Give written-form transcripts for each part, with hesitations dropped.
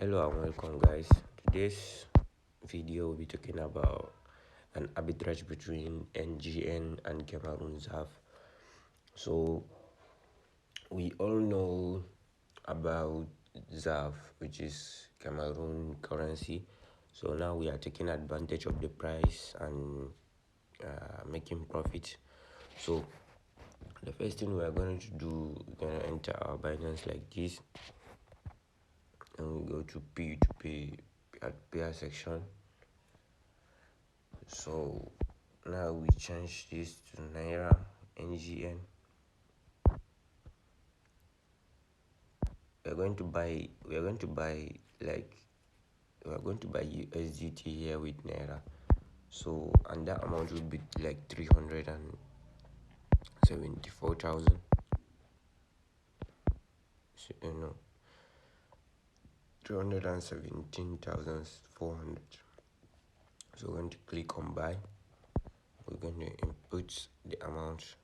Hello and welcome, guys. Today's video will be talking about an arbitrage between NGN and Cameroon XOF. So we all know about XOF, which is Cameroon currency. So now we are taking advantage of the price and making profit. So the first thing we are going to do, we're going to enter our Binance like this, and we go to P2P at pair section. So now we change this to Naira NGN. We are going to buy USDT here with Naira. So and that amount would be like 374,000. So, 317,400. So we're going to click on buy. We're going to input the amount.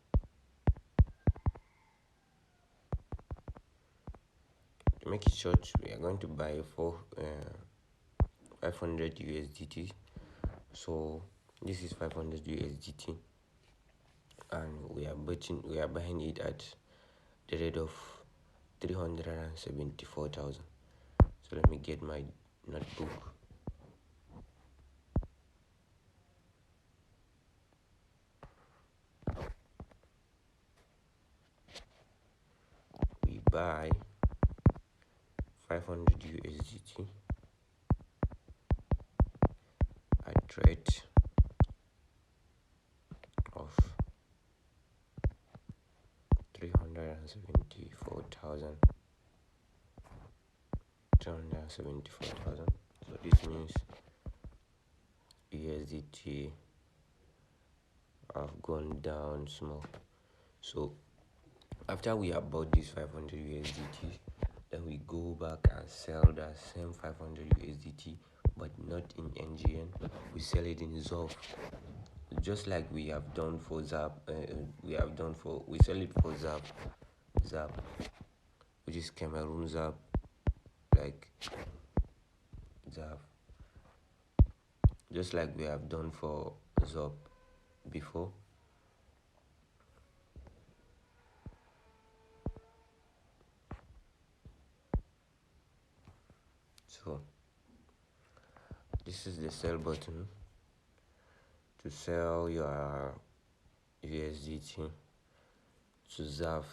To make it short, we are going to buy for 500 USDT. So this is 500 USDT, and we are buying it at the rate of 374,000. So let me get my notebook. We buy 500 USDT at rate of 374,000. So this means USDT have gone down small. So after we have bought this 500 USDT, then we go back and sell that same 500 USDT, but not in NGN. We sell it in XOF, just like we have done for XOF. We sell it for XOF, which is Cameroon XOF, like XOF, just like we have done for XOF before. So this is the sell button to sell your USDT to XOF.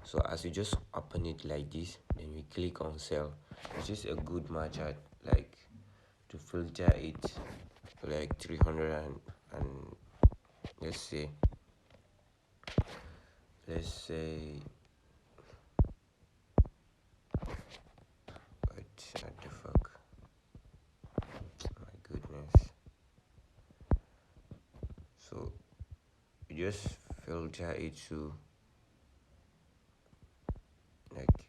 So as you just open it like this, then we click on sell. It's just a good match at like to filter it like 300 and let's say what the fuck, my goodness. So you just filter it to like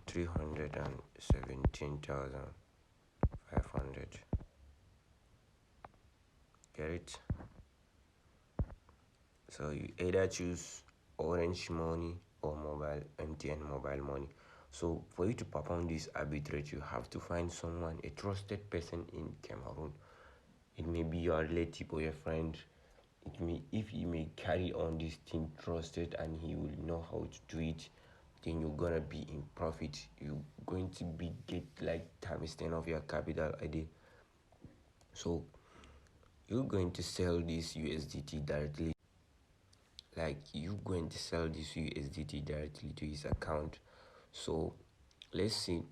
317,500. Get it? So you either choose Orange Money or MTN mobile money. So for you to perform this arbitrage, you have to find someone, a trusted person in Cameroon. It may be your relative or your friend. If he may carry on this thing trusted and he will know how to do it, then you're gonna be in profit. You're going to get like times 10 of your capital a day. So you're going to sell this USDT directly. Like you're going to sell this USDT directly to his account. So let's say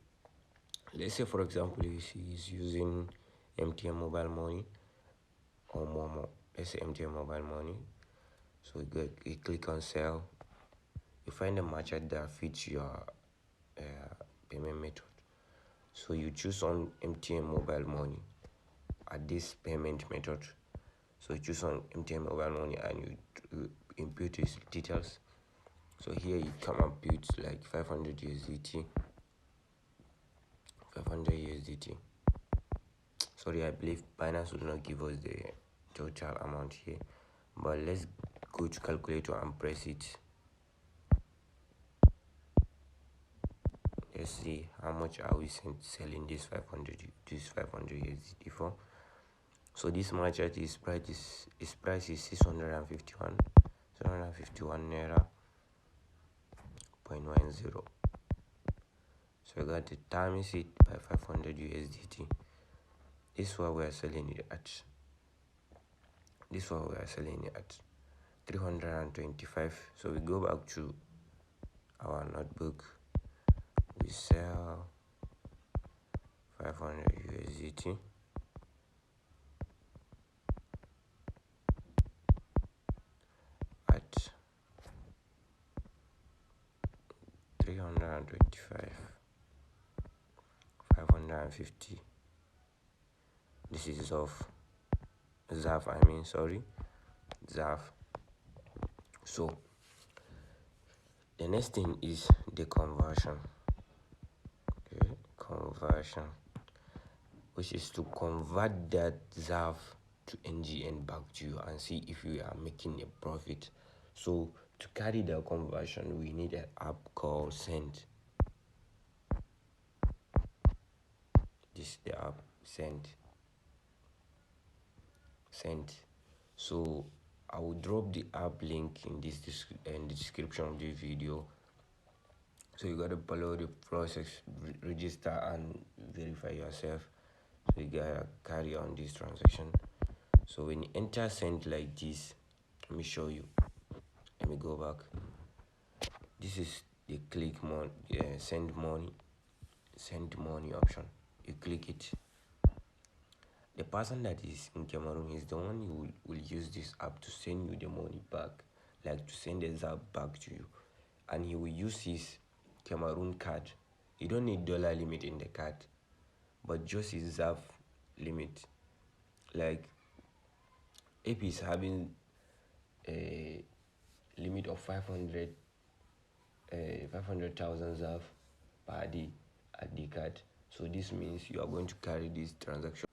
for example, he's using MTN mobile money or Momo. Let's say MTN mobile money. So you click on sell. You find a merchant that fits your payment method. So you choose on MTN mobile money at this payment method. So you choose on MTN mobile money and you input his details. So here you come and put like 500 USDT. Sorry, I believe Binance will not give us the total amount here, but let's go to calculator and press it. Let's see how much are we selling this 500 USDT for. So this market is price is 651 naira 0.10. So we got to times it by 500 USDT. This is what we are selling it at. 325. So we go back to our notebook. We sell 500 USDT at 325, 550. This is XOF, XOF. So the next thing is the conversion. Okay, conversion, which is to convert that XOF to NGN back to you and see if you are making a profit. So to carry the conversion, we need an app called Send. This is the app Send. So I will drop the app link in the description of the video. So you gotta follow the process, register and verify yourself. So you gotta carry on this transaction. So when you enter Send like this, let me show you. Let me go back. This is the send money option. You click it. The person that is in Cameroon is the one who will use this app to send you the money back, like to send the ZAP back to you. And he will use his Cameroon card. You don't need dollar limit in the card, but just his ZAP limit. Like if he's having a limit of 500,000 ZAF per day at the card. So this means you are going to carry this transaction.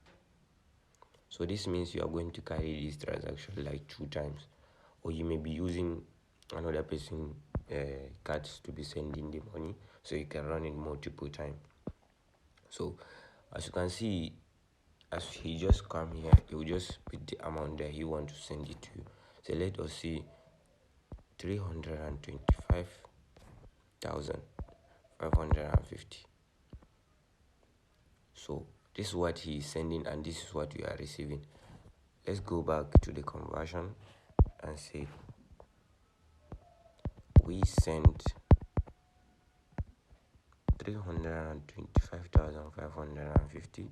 Like 2 times, or you may be using another person cards to be sending the money, so you can run it multiple times. So as you can see, as he just come here, he will just put the amount that he want to send it to you. So let us see 325,550. So this is what he is sending and this is what we are receiving. Let's go back to the conversion and say we sent 325,550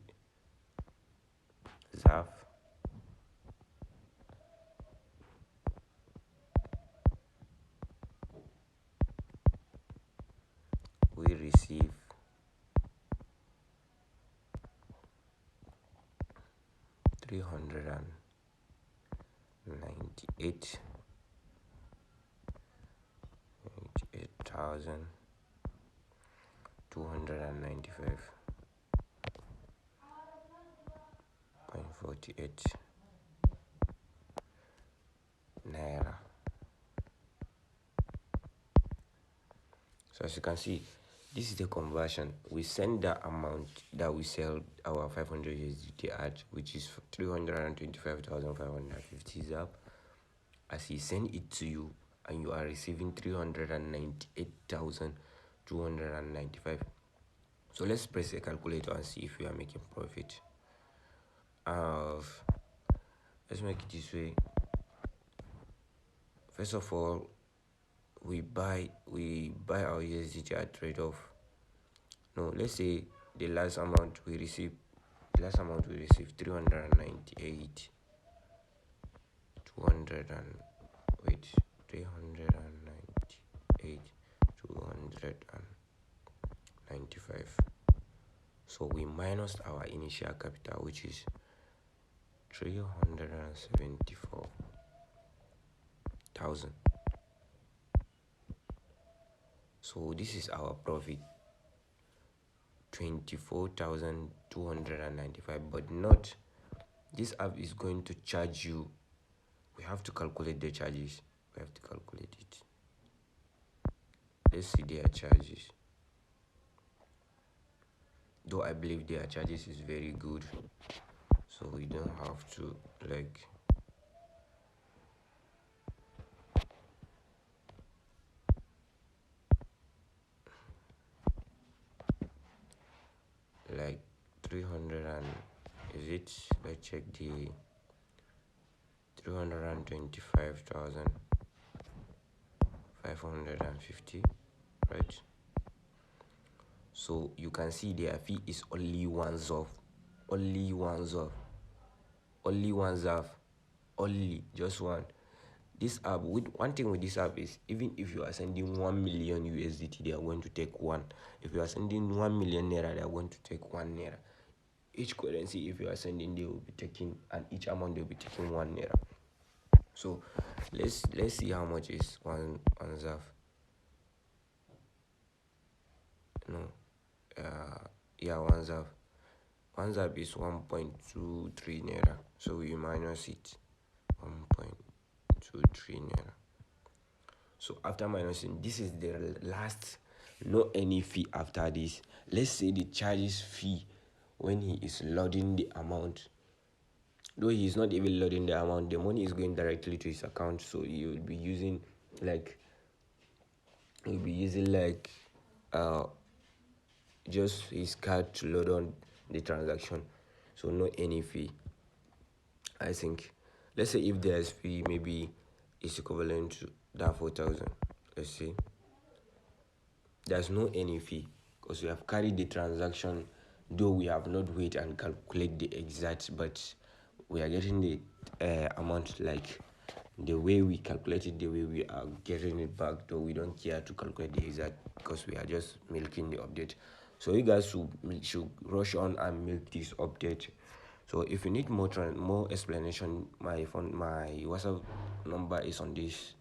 ZAF we receive 398,295.48 naira. So as you can see, this is the conversion. We send the amount that we sell our 500 USDT at, which is 325,550 ZAP. As he send it to you, and you are receiving 398,295. So let's press a calculator and see if we are making profit. Let's make it this way. First of all, we buy our USDT at trade-off. No, let's say the last amount we received 398 295. So we minus our initial capital, which is 374,000. So this is our profit, 24,295. But not, this app is going to charge you. We have to calculate the charges. We have to calculate it. Let's see their charges. though I believe their charges is very good, so we don't have to like like 300 and is it, let's check the 325,550, right? So you can see their fee is only one XOF, only one XOF, only one XOF, only just one. This app, with one thing with this app is, even if you are sending 1 million USDT, they are going to take one. If you are sending 1 million naira, they are going to take 1 naira. Each currency, if you are sending, they will be taking, and each amount they will be taking 1 naira. So let's see how much is one XOF. No, yeah, one XOF. One XOF is 1.23 naira. So we minus it, 1.23 naira. So after minusing, this is the last, no any fee after this. Let's say the charges fee when he is loading the amount. Though he is not even loading the amount, the money is going directly to his account. So he will be using like just his card to load on the transaction. So no any fee. I think, let's say if there's fee, maybe it's equivalent to that 4,000. Let's see, there's no any fee because we have carried the transaction, though we have not wait and calculate the exact, but we are getting the amount like the way we calculated, the way we are getting it back, though we don't care to calculate the exact because we are just milking the update. So you guys should rush on and milk this update. So if you need more explanation, my WhatsApp number is on this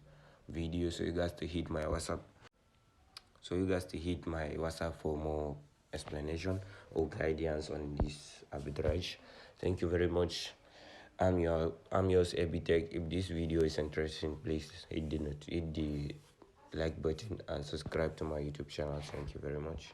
video, so you guys to hit my WhatsApp. So you guys to hit my WhatsApp for more explanation or guidance on this arbitrage. Thank you very much. I'm yours, Abitech. If this video is interesting, please hit the like button and subscribe to my YouTube channel. Thank you very much.